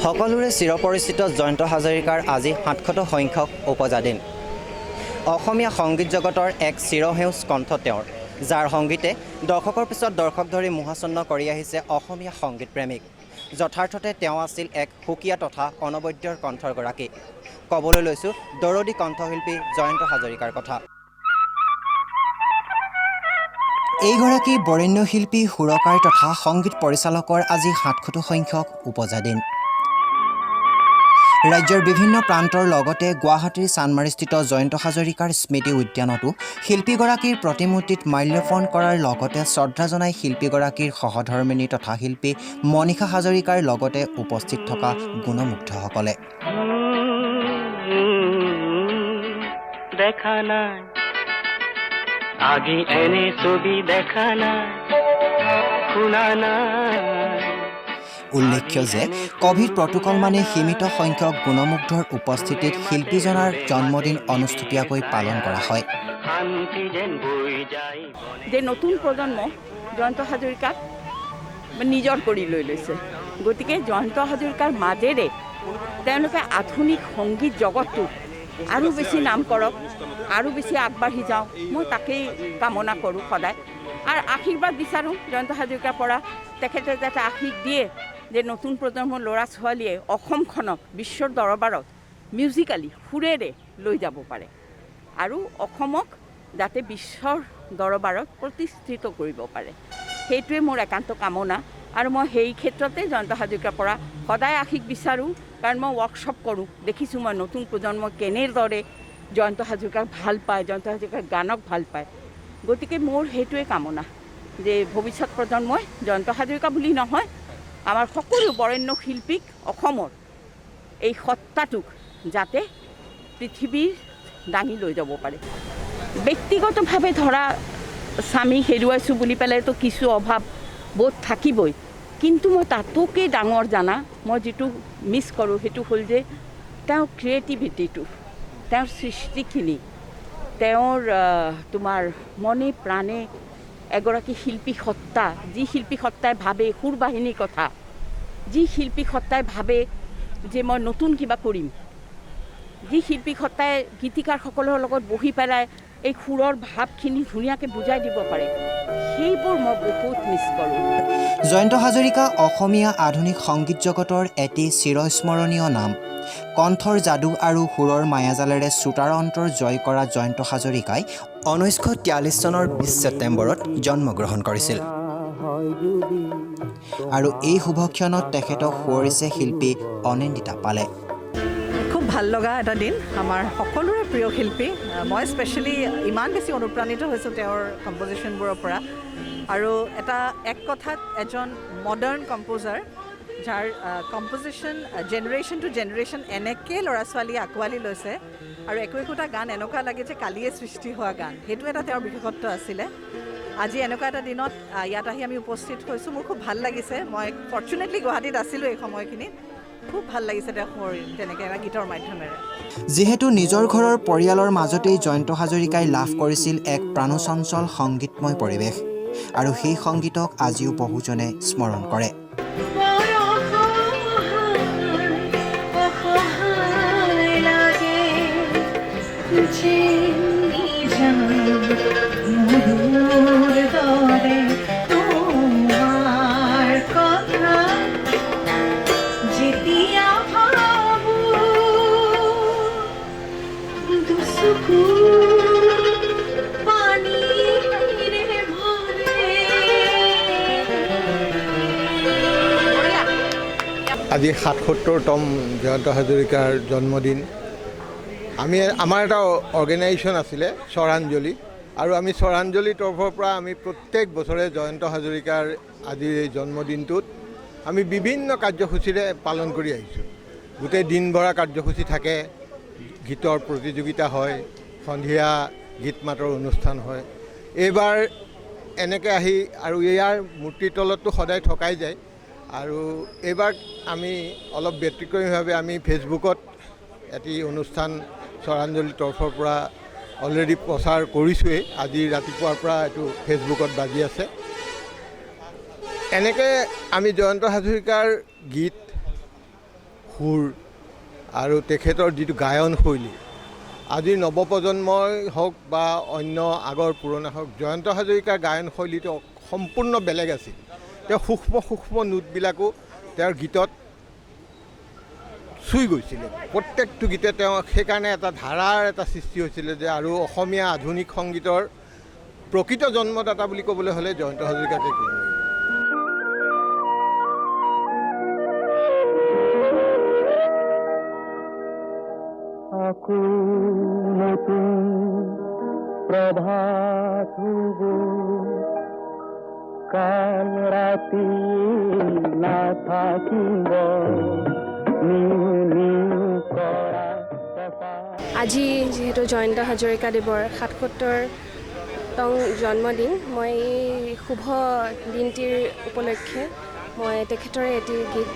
সকলোৰে চিৰপৰিচিত জয়ন্ত হাজৰিকাৰ আজি ৭০০ সংখ্যক উপজা দিন। অসমীয়া সংগীত জগতৰ এক চিৰসেউজ কণ্ঠ তেওঁৰ, যাৰ সংগীতে দশকৰ পিছত দশক ধৰি মোহাচ্ছন্ন কৰি আহিছে অসমীয়া সংগীত প্ৰেমিক। যথাৰ্থতে তেওঁ আছিল এক সুকীয়া তথা অনবদ্যৰ কণ্ঠৰ গৰাকী। ক'বলৈ লৈছোঁ দৰদী কণ্ঠশিল্পী জয়ন্ত হাজৰিকাৰ কথা। এইগৰাকী বৰেণ্য শিল্পী, সুৰকাৰ তথা সংগীত পৰিচালকৰ আজি ৭০০ সংখ্যক উপজা দিন। ৰাজ্যৰ বিভিন্ন প্ৰান্তৰ লগতে গুৱাহাটীৰ চানমাৰিস্থিত জয়ন্ত হাজৰিকাৰ স্মৃতি উদ্যানতো শিল্পীগৰাকীৰ প্ৰতিমূৰ্তিত মাল্যাৰ্পণ কৰাৰ লগতে শ্ৰদ্ধা জনাই শিল্পীগৰাকীৰ সহধৰ্মিনী তথা শিল্পী মনীষা হাজৰিকাৰ লগতে উপস্থিত থকা গুণমুগ্ধসকলে। দেখা নাই আগে এনে ছবি দেখা নাই শুনা নাই। উল্লেখ্য যে কোভিড প্ৰটোকল মানে সীমিত সংখ্যক গুণমুগ্ধৰ উপস্থিতিত শিল্পীজনাৰ জন্মদিন অনুষ্টুপীয়াকৈ পালন কৰা হয়। যে নতুন প্ৰজন্ম জয়ন্ত হাজৰিকাক নিজৰ কৰি লৈ লৈছে, গতিকে জয়ন্ত হাজৰিকাৰ মাজেৰে তেওঁলোকে আধুনিক সংগীত জগতটোত আৰু বেছি নাম কৰক, আৰু বেছি আগবাঢ়ি যাওঁ, মই তাকেই কামনা কৰোঁ সদায়। আৰু আশীৰ্বাদ বিচাৰোঁ জয়ন্ত হাজৰিকাৰ পৰা, তেখেতে যাতে আশীষ দিয়ে যে নতুন প্ৰজন্মৰ ল'ৰা ছোৱালীয়ে অসমখনক বিশ্বৰ দৰবাৰত মিউজিকেলি সুৰেৰে লৈ যাব পাৰে আৰু অসমক যাতে বিশ্বৰ দৰবাৰত প্ৰতিষ্ঠিত কৰিব পাৰে, সেইটোৱে মোৰ একান্ত কামনা। আৰু মই সেই ক্ষেত্ৰতে জয়ন্ত হাজৰিকাৰ পৰা সদায় আশীষ বিচাৰোঁ, কাৰণ মই ৱৰ্কশ্বপ কৰোঁ, দেখিছোঁ মই নতুন প্ৰজন্ম কেনেদৰে জয়ন্ত হাজৰিকাক ভাল পায়, জয়ন্ত হাজৰিকাৰ গানক ভাল পায়। গতিকে মোৰ সেইটোৱে কামনা যে ভৱিষ্যত প্ৰজন্মই জয়ন্ত হাজৰিকা বুলি নহয়, আমাৰ সকলো বৰেণ্য শিল্পীক অসমৰ এই সত্তাটোক যাতে পৃথিৱীৰ দাঙি লৈ যাব পাৰে। ব্যক্তিগতভাৱে ধৰা স্বামী হেৰুৱাইছোঁ বুলি পেলাইতো কিছু অভাৱ বোধ থাকিবই, কিন্তু মই তাতোকে ডাঙৰ জানা মই যিটো মিছ কৰোঁ সেইটো হ'ল যে তেওঁৰ ক্ৰিয়েটিভিটিটো, তেওঁৰ সৃষ্টিখিনি, তেওঁৰ তোমাৰ মনে প্ৰাণে এগৰাকী শিল্পী সত্তা, যি শিল্পী সত্তাই ভাবে সুৰ বাহিনীৰ কথা, যি শিল্পী সত্তাই ভাবে যে মই নতুন কিবা কৰিম, যি শিল্পী সত্তাই গীতিকাৰসকলৰ লগত বহি পেলাই এই সুৰৰ ভাৱখিনি ধুনীয়াকৈ বুজাই দিব পাৰে, সেইবোৰ মই বহুত মিছ কৰোঁ। জয়ন্ত হাজৰিকা অসমীয়া আধুনিক সংগীত জগতৰ এটি চিৰস্মৰণীয় নাম। কণ্ঠৰ যাদু আৰু সুৰৰ মায়াজালেৰে শ্ৰোতাৰ অন্তৰ জয় কৰা জয়ন্ত হাজৰিকাই 1943 চনৰ 20 ছেপ্টেম্বৰত জন্মগ্ৰহণ কৰিছিল। আৰু এই শুভক্ষণত তেখেতক সোঁৱৰিছে শিল্পী অনিন্দিতা পালে। খুব ভাল লগা এটা দিন, আমাৰ সকলোৰে প্ৰিয় শিল্পী। মই স্পেচিয়েলি ইমান বেছি অনুপ্ৰাণিত হৈছোঁ তেওঁৰ কম্পজিশ্যনবোৰৰ পৰা। আৰু এক কথাত এজন মডাৰ্ণ কম্প'জাৰ, যাৰ কম্পজিশ্যন জেনেৰেশ্যন টু জেনেৰেশ্যন এনেকৈ ল'ৰা ছোৱালীয়ে আঁকোৱালি লৈছে, আৰু একোটা গান এনেকুৱা লাগে যে কালিয়ে সৃষ্টি হোৱা গান, সেইটো এটা তেওঁৰ বিশেষত্ব আছিলে। আজি এনেকুৱা এটা দিনত ইয়াত আহি আমি উপস্থিত হৈছোঁ, মোৰ খুব ভাল লাগিছে। মই ফৰ্চুনেটলি গুৱাহাটীত আছিলোঁ এই সময়খিনিত, খুব ভাল লাগিছে তেওঁক তেনেকৈ এটা গীতৰ মাধ্যমেৰে। যিহেতু নিজৰ ঘৰৰ পৰিয়ালৰ মাজতেই জয়ন্ত হাজৰিকাই লাভ কৰিছিল এক প্ৰাণচঞ্চল সংগীতময় পৰিৱেশ, আৰু সেই সংগীতক আজিও বহুজনে স্মৰণ কৰে। আজি ৭৭তম জয়ন্ত হাজৰিকাৰ জন্মদিন। আমাৰ এটা অৰ্গেনাইজেশ্যন আছিলে স্বৰাঞ্জলি, আৰু আমি স্বৰাঞ্জলিৰ তৰফৰ পৰা আমি প্ৰত্যেক বছৰে জয়ন্ত হাজৰিকাৰ আজিৰ এই জন্মদিনটোত আমি বিভিন্ন কাৰ্যসূচীৰে পালন কৰি আহিছোঁ। গোটেই দিনভৰা কাৰ্যসূচী থাকে, গীতৰ প্ৰতিযোগিতা হয়, সন্ধিয়া গীত মাতৰ অনুষ্ঠান হয়। এইবাৰ এনেকৈ আহি আৰু ইয়াৰ মূৰ্তিৰ তলততো সদায় থকাই যায়, আৰু এইবাৰ আমি অলপ ব্যতিক্ৰমীভাৱে আমি ফেচবুকত এটি অনুষ্ঠান স্বৰাঞ্জলিৰ তৰফৰ পৰা অলৰেডি প্ৰচাৰ কৰিছোঁৱেই। আজি ৰাতিপুৱাৰ পৰা এইটো ফেচবুকত বাজি আছে। এনেকৈ আমি জয়ন্ত হাজৰিকাৰ গীত সুৰ আৰু তেখেতৰ যিটো গায়ন শৈলী আজিৰ নৱপ্ৰজন্মই হওক বা অন্য আগৰ পুৰণা হওক জয়ন্ত হাজৰিকাৰ গায়ন শৈলীটো সম্পূৰ্ণ বেলেগ আছিল তেওঁ সূক্ষ্ম নোটবিলাকো তেওঁৰ গীতত চুই গৈছিলে প্ৰত্যেকটো গীতে তেওঁ সেইকাৰণে এটা ধাৰাৰ এটা সৃষ্টি হৈছিলে যে আৰু অসমীয়া আধুনিক সংগীতৰ প্ৰকৃত জন্মদাতা বুলি ক'বলৈ হ'লে জয়ন্ত হাজৰিকাকে ক'ব লাগিব আকু নতুন প্ৰভাত হব কাল ৰাতি না থাকিব নিউ নিউ কৰা আজি যিহেতু জয়ন্ত হাজৰিকাদেৱৰ ৭৭তম জন্মদিন মই এই শুভ দিনটিৰ উপলক্ষে মই তেখেতৰে এটি গীত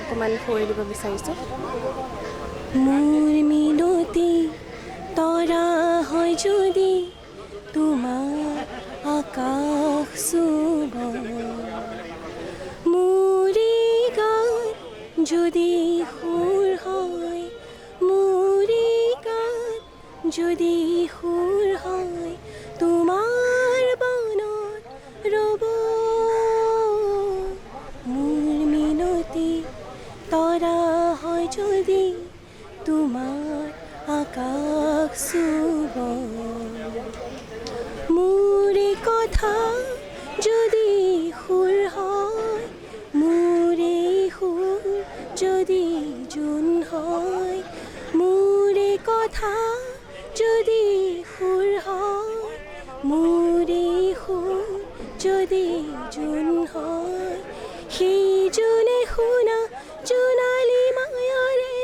অকণমান সুঁৱৰি দিব বিচাৰিছোঁ মোৰ মিনতি তৰা হয় যদি তোমাৰ আকাশ চুব মোৰে গাত যদি সুৰ হয় মোৰে গাত যদি সুৰ হয় তোমাৰ বনত ৰ'ব মোৰ মিনতি তৰা হয় যদি তোমাৰ আকাশ চুব মোৰে কথা যদি সুৰ হয় মোৰে সুৰ যদি জোন হয় মোৰে কথা যদি সুৰ হয় মোৰে সুৰ যদি জোন হয় সেই জোনে শুনা জোনালী মায়াৰে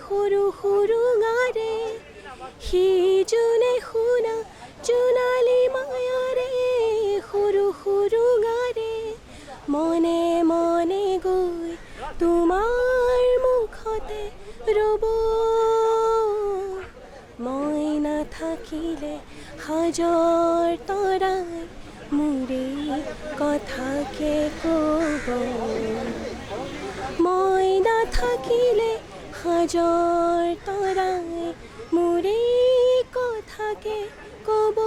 সৰু সৰু গাৰে সেই জোনে শুনা জোনালী মায়াৰে সৰু সৰু গাৰে মনে মনে গৈ তোমাৰ মুখতে ৰ'ব মই নাথাকিলে হাজাৰ তৰাই মোৰে কথাকে ক'ব মই নাথাকিলে হাজাৰ তৰাই মোৰে কথাকে ক'ব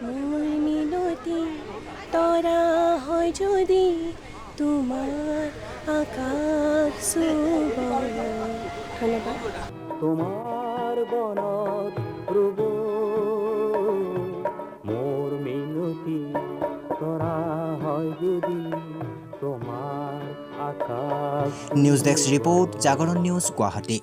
মোৰ মিনতি তৰা হয় যদি তোমাৰ আকাশ চুব ধন্যবাদ তোমাৰ বনত ৰুব মোৰ মিনতি তৰা হয় যদি তোমাৰ আকাশ নিউজ ডেস্ক ৰিপৰ্ট জাগৰণ নিউজ গুৱাহাটী